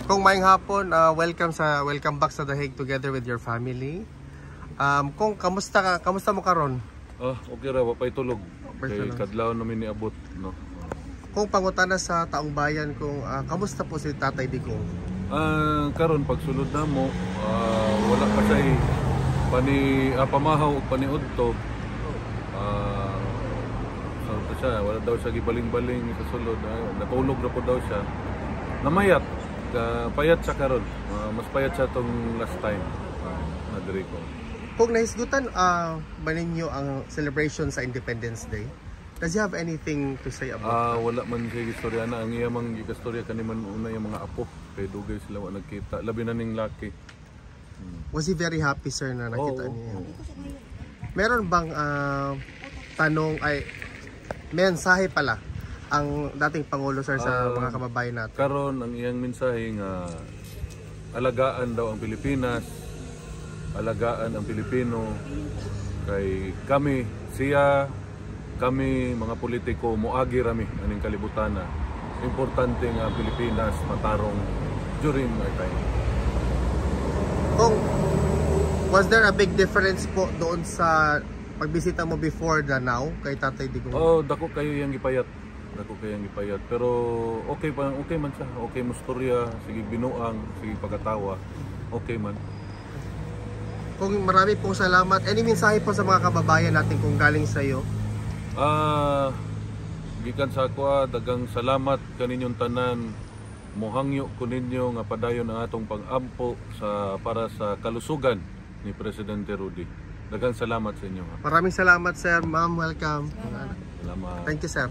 Kung maayong hapon, welcome back sa The Hague together with your family. Kung kamusta mo karon? Okay ra, wapay tulog. Kay kadlaw namin niabot, no. Kung pangutana sa taong bayan kung kamusta po si Tatay Digong? Karon pagsulod namo, wala pa say pamahaw ug paniudto. Wala daw siya gibaling-baling sa sulod. Natulog na po daw siya. Namayat. Payat siya karon. Mas payat siya tong last time. Nadriko. Kung nahisgutan ba ninyo ang celebration sa Independence Day, does you have anything to say about wala man siya istorya na. Ang iyamang istorya kaniman una yung mga apo. Kay dugay sila wala nagkita. Labi na ning laki. Was he very happy, sir, na nakita niya? Meron bang tanong mensahe pala ang dating Pangulo, sir, sa mga kababayan natin? Karon ang iyang mensahe nga alagaan daw ang Pilipinas, alagaan ang Pilipino, kay kami mga politiko moagi rami aning kalibutan na importante nga ang Pilipinas matarong during my time. Was there a big difference po doon sa pagbisita mo before the now kay Tatay Digong? Dako kayo yang gipayat. Pero okay man siya. Okay mo storya, sige binuang, sige pagkatawa. Okay man. Kung marami pong salamat. Any mensahe po sa mga kababayan natin kung galing sa iyo? Gikan sa ako, dagang salamat kaninyong tanan. Mohangyo ko ninyo nga padayon ang atong pag-ampo para sa kalusugan ni Presidente Rudy. Daghang salamat sa inyo. Maraming salamat, sir. Ma'am, welcome. Salamat. Thank you, sir.